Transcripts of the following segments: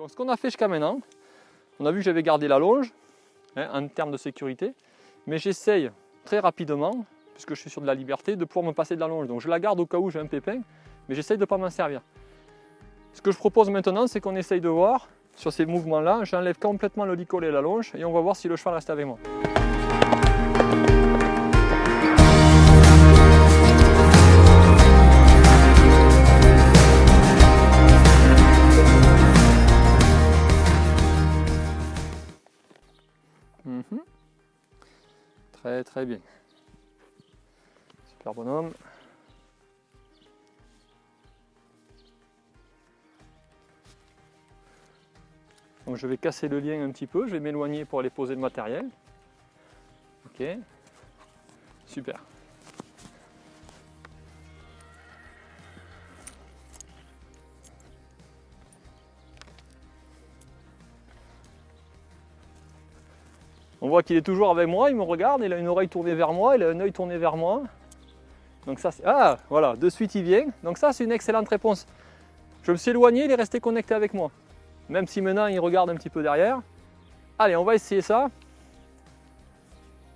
Donc ce qu'on a fait jusqu'à maintenant, on a vu que j'avais gardé la longe en termes de sécurité, mais j'essaye très rapidement, puisque je suis sur de la liberté, de pouvoir me passer de la longe. Donc je la garde au cas où j'ai un pépin, mais j'essaye de ne pas m'en servir. Ce que je propose maintenant, c'est qu'on essaye de voir, sur ces mouvements-là, j'enlève complètement le licol et la longe, et on va voir si le cheval reste avec moi. Très très bien. Super bonhomme. Donc je vais casser le lien un petit peu, je vais m'éloigner pour aller poser le matériel. Ok, super. On voit qu'il est toujours avec moi, il me regarde, il a une oreille tournée vers moi, il a un œil tourné vers moi. Donc ça c'est... Ah, voilà, de suite il vient. Donc ça c'est une excellente réponse. Je me suis éloigné, il est resté connecté avec moi. Même si maintenant il regarde un petit peu derrière. Allez, on va essayer ça.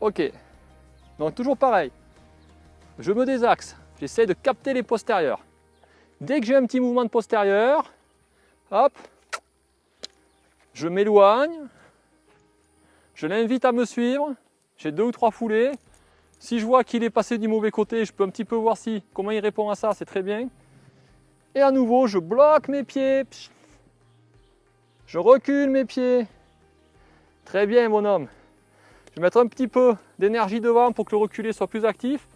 Ok. Donc toujours pareil. Je me désaxe, j'essaie de capter les postérieurs. Dès que j'ai un petit mouvement de postérieur, hop, je m'éloigne. Je l'invite à me suivre, j'ai 2 ou 3 foulées. Si je vois qu'il est passé du mauvais côté, je peux un petit peu voir comment il répond à ça, c'est très bien. Et à nouveau, je bloque mes pieds. Je recule mes pieds. Très bien, bonhomme. Je vais mettre un petit peu d'énergie devant pour que le reculé soit plus actif.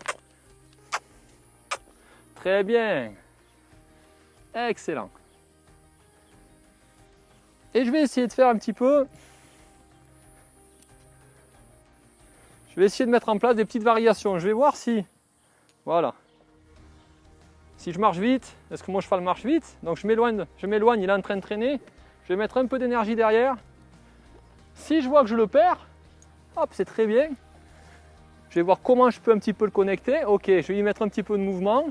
Très bien. Excellent. Et je vais essayer de faire un petit peu... Je vais essayer de mettre en place des petites variations. Je vais voir si, voilà, si je marche vite, est-ce que mon cheval marche vite? Donc je m'éloigne, il est en train de traîner. Je vais mettre un peu d'énergie derrière. Si je vois que je le perds, hop, c'est très bien. Je vais voir comment je peux un petit peu le connecter. Ok, je vais y mettre un petit peu de mouvement.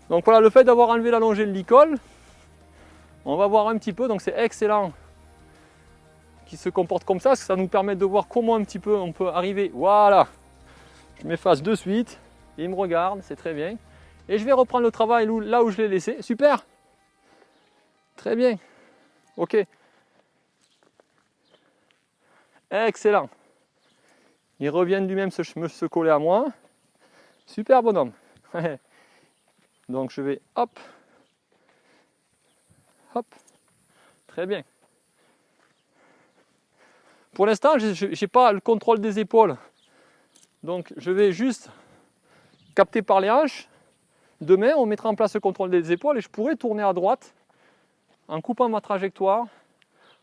Donc voilà, le fait d'avoir enlevé la longe et le licol, on va voir un petit peu, donc c'est excellent qui se comporte comme ça, parce que ça nous permet de voir comment un petit peu on peut arriver. Voilà, je m'efface de suite, il me regarde, c'est très bien. Et je vais reprendre le travail là où je l'ai laissé. Super, très bien, ok, excellent. Il revient de lui-même se coller à moi. Super bonhomme. Donc je vais hop, hop, très bien. Pour l'instant, je n'ai pas le contrôle des épaules. Donc je vais juste capter par les hanches. Demain, on mettra en place le contrôle des épaules et je pourrais tourner à droite en coupant ma trajectoire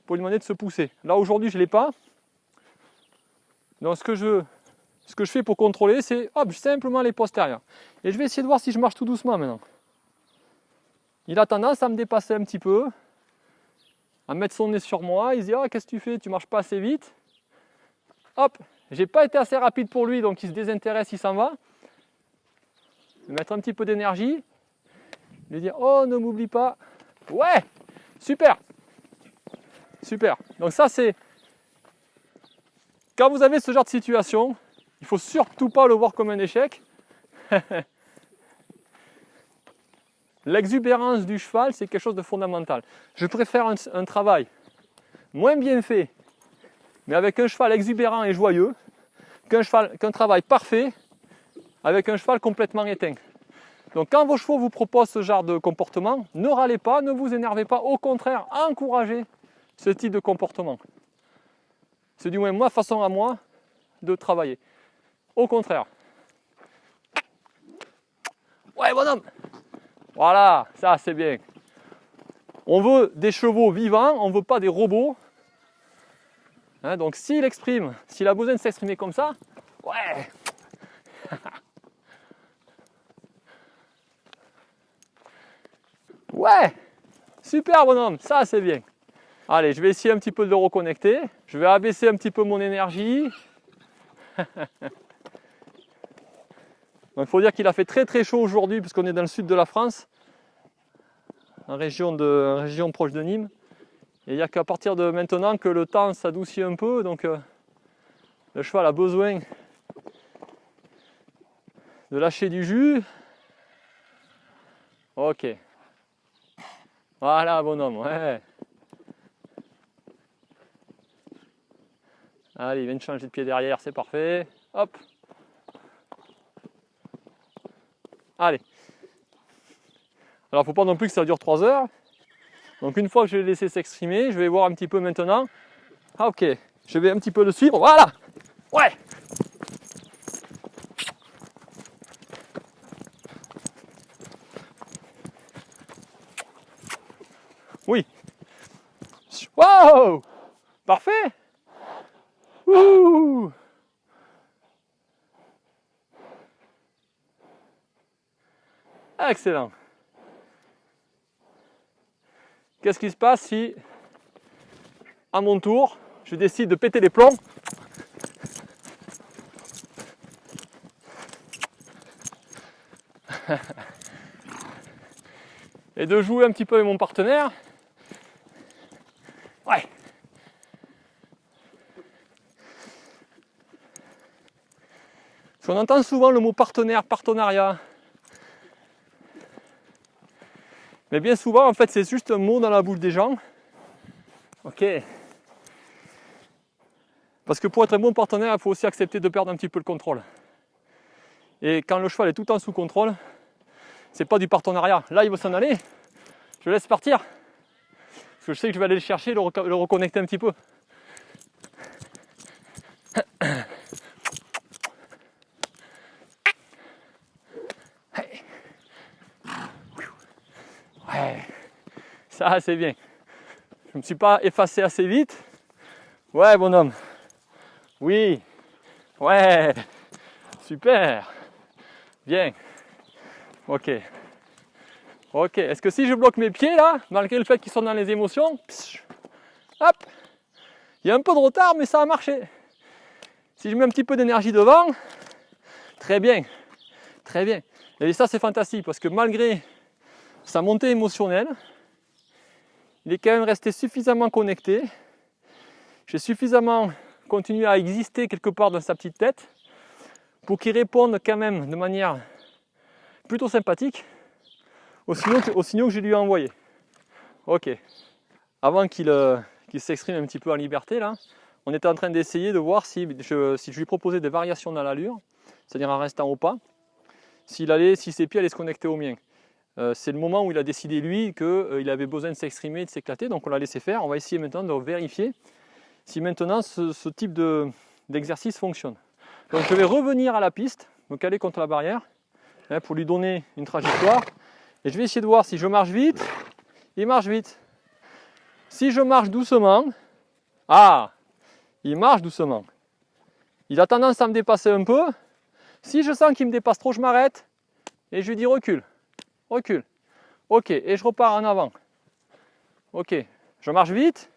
pour lui demander de se pousser. Là aujourd'hui, je ne l'ai pas. Donc ce que je fais pour contrôler, c'est hop, simplement les postérieurs. Et je vais essayer de voir si je marche tout doucement maintenant. Il a tendance à me dépasser un petit peu, à mettre son nez sur moi. Il se dit, oh, qu'est-ce que tu fais? Tu marches pas assez vite. Hop, j'ai pas été assez rapide pour lui, donc il se désintéresse, il s'en va. Je vais mettre un petit peu d'énergie. Lui dire, oh, ne m'oublie pas. Ouais, super. Super. Donc ça, c'est... Quand vous avez ce genre de situation, il ne faut surtout pas le voir comme un échec. L'exubérance du cheval, c'est quelque chose de fondamental. Je préfère un travail moins bien fait, mais avec un cheval exubérant et joyeux, qu'un travail parfait avec un cheval complètement éteint. Donc quand vos chevaux vous proposent ce genre de comportement, ne râlez pas, ne vous énervez pas, au contraire, encouragez ce type de comportement. C'est du moins ma façon à moi de travailler. Au contraire. Ouais, bonhomme! Voilà, ça c'est bien. On veut des chevaux vivants, on ne veut pas des robots. Hein, donc s'il a besoin de s'exprimer comme ça, ouais. Ouais, super bonhomme, ça c'est bien. Allez, je vais essayer un petit peu de le reconnecter. Je vais abaisser un petit peu mon énergie. Il faut dire qu'il a fait très très chaud aujourd'hui puisqu'on est dans le sud de la France, en région proche de Nîmes. Et il n'y a qu'à partir de maintenant que le temps s'adoucit un peu, donc le cheval a besoin de lâcher du jus. Ok. Voilà, bonhomme, ouais. Allez, il vient de changer de pied derrière, c'est parfait. Hop. Allez. Alors, il ne faut pas non plus que ça dure 3 heures. Donc, une fois que je l'ai laissé s'exprimer, je vais voir un petit peu maintenant. Ah, ok. Je vais un petit peu le suivre. Voilà. Ouais. Oui. Wow. Parfait. Ouh. Excellent. Qu'est-ce qui se passe si, à mon tour, je décide de péter les plombs ? Et de jouer un petit peu avec mon partenaire. Ouais. Parce qu'on entend souvent le mot partenaire, partenariat. Mais bien souvent, en fait, c'est juste un mot dans la bouche des gens. Ok. Parce que pour être un bon partenaire, il faut aussi accepter de perdre un petit peu le contrôle. Et quand le cheval est tout le temps sous contrôle, c'est pas du partenariat. Là, il veut s'en aller. Je le laisse partir. Parce que je sais que je vais aller le chercher, le reconnecter un petit peu. Ouais. Ça, c'est bien. Je ne me suis pas effacé assez vite. Ouais, bonhomme. Oui. Ouais. Super. Bien. Ok. Ok. Est-ce que si je bloque mes pieds là, malgré le fait qu'ils sont dans les émotions, hop, il y a un peu de retard, mais ça a marché. Si je mets un petit peu d'énergie devant, très bien. Très bien. Et ça, c'est fantastique parce que malgré sa montée émotionnelle, il est quand même resté suffisamment connecté. J'ai suffisamment continué à exister quelque part dans sa petite tête pour qu'il réponde quand même de manière plutôt sympathique aux signaux que je lui ai envoyés. Ok. Avant qu'il s'exprime un petit peu en liberté, là, on était en train d'essayer de voir si je lui proposais des variations dans l'allure, c'est-à-dire en restant au pas, si ses pieds allaient se connecter aux miens. C'est le moment où il a décidé, lui, qu'il avait besoin de s'exprimer, de s'éclater, donc on l'a laissé faire. On va essayer maintenant de vérifier si maintenant ce type d'exercice fonctionne. Donc je vais revenir à la piste, me caler contre la barrière, pour lui donner une trajectoire. Et je vais essayer de voir si je marche vite, il marche vite. Si je marche doucement, il marche doucement. Il a tendance à me dépasser un peu. Si je sens qu'il me dépasse trop, je m'arrête et je lui dis recule, recule. Ok, et je repars en avant. Ok, je marche vite.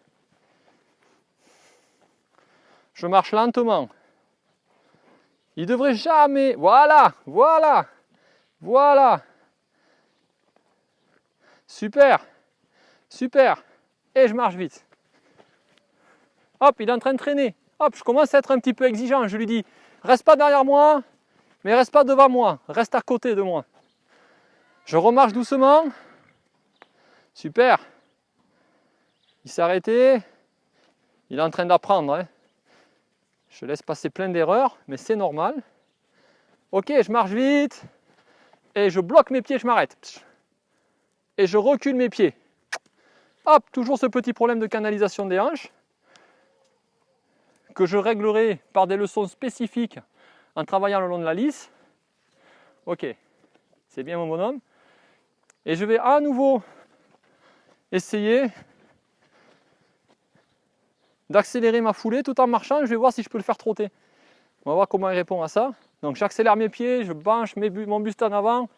Je marche lentement. Il devrait jamais... Voilà, voilà, voilà. Super, super. Et je marche vite. Hop, il est en train de traîner. Hop, je commence à être un petit peu exigeant. Je lui dis, reste pas derrière moi, mais reste pas devant moi. Reste à côté de moi. Je remarche doucement. Super. Il s'est arrêté. Il est en train d'apprendre. Hein. Je laisse passer plein d'erreurs, mais c'est normal. Ok, je marche vite. Et je bloque mes pieds, je m'arrête. Et je recule mes pieds. Hop, toujours ce petit problème de canalisation des hanches que je réglerai par des leçons spécifiques en travaillant le long de la lisse. Ok, c'est bien mon bonhomme. Et je vais à nouveau essayer d'accélérer ma foulée tout en marchant. Je vais voir si je peux le faire trotter. On va voir comment il répond à ça. Donc j'accélère mes pieds, je penche mon buste en avant.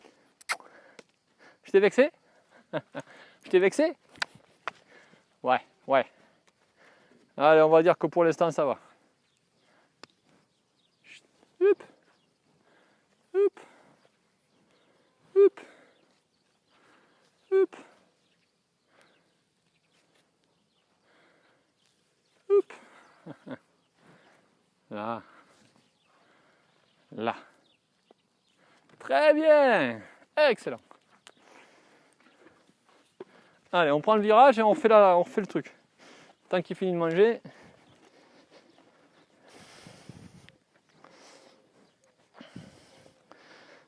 Je t'ai vexé? Je t'ai vexé? Ouais, ouais. Allez, on va dire que pour l'instant ça va. Hop, hop, hop, hop. Là. Là. Très bien. Excellent. Allez, on prend le virage et on fait le truc. Tant qu'il finit de manger.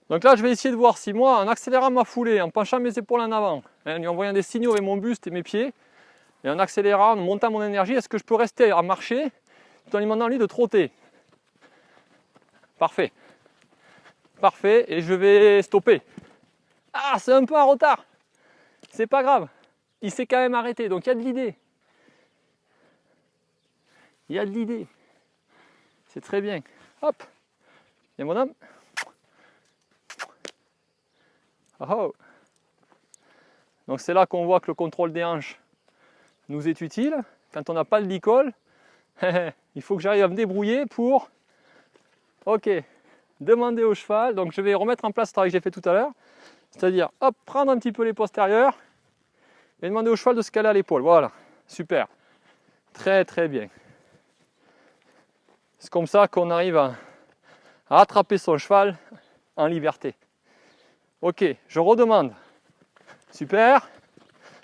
Donc là, je vais essayer de voir si moi, en accélérant ma foulée, en penchant mes épaules en avant, en lui envoyant des signaux avec mon buste et mes pieds, et en accélérant, en montant mon énergie, est-ce que je peux rester à marcher tout en lui demandant lui de trotter? Parfait. Parfait, et je vais stopper. Ah, c'est un peu en retard. C'est pas grave. Il s'est quand même arrêté, donc il y a de l'idée. Il y a de l'idée. C'est très bien. Hop. Viens mon homme. Oh. Donc c'est là qu'on voit que le contrôle des hanches nous est utile. Quand on n'a pas le licol, il faut que j'arrive à me débrouiller pour demander au cheval. Donc je vais remettre en place le travail que j'ai fait tout à l'heure. C'est-à-dire, hop, prendre un petit peu les postérieurs et demander au cheval de se caler à l'épaule. Voilà, super. Très très bien. C'est comme ça qu'on arrive à attraper son cheval en liberté. Ok, je redemande. Super,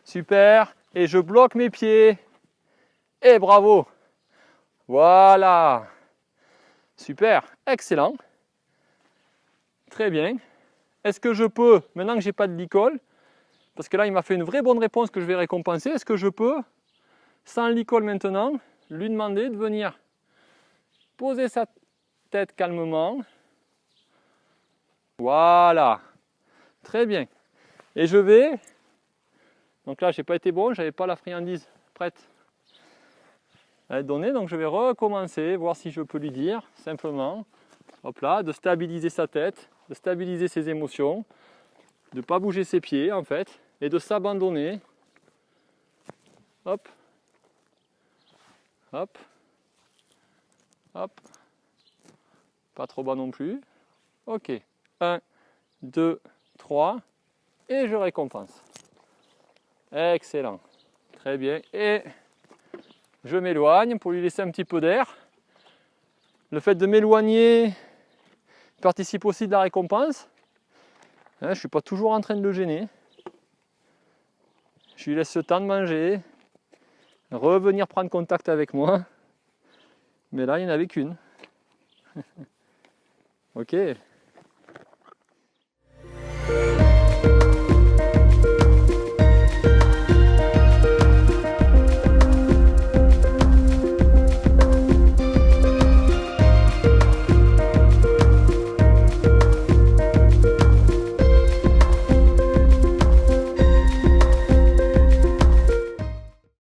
super. Et je bloque mes pieds. Et bravo. Voilà. Super, excellent. Très bien. Est-ce que je peux, maintenant que j'ai pas de licol, parce que là il m'a fait une vraie bonne réponse que je vais récompenser, est-ce que je peux, sans licol maintenant, lui demander de venir poser sa tête calmement. Voilà. Très bien. Et je vais, donc là j'ai pas été bon, j'avais pas la friandise prête à être donnée, donc je vais recommencer, voir si je peux lui dire simplement, hop là, de stabiliser sa tête, de stabiliser ses émotions, de ne pas bouger ses pieds en fait, et de s'abandonner. Hop, hop, hop, pas trop bas non plus. Ok, 1, 2, 3, et je récompense. Excellent, très bien, et je m'éloigne pour lui laisser un petit peu d'air. Le fait de m'éloigner participe aussi de la récompense. Je ne suis pas toujours en train de le gêner. Je lui laisse le temps de manger, revenir prendre contact avec moi. Mais là, il n'y en avait qu'une. Ok.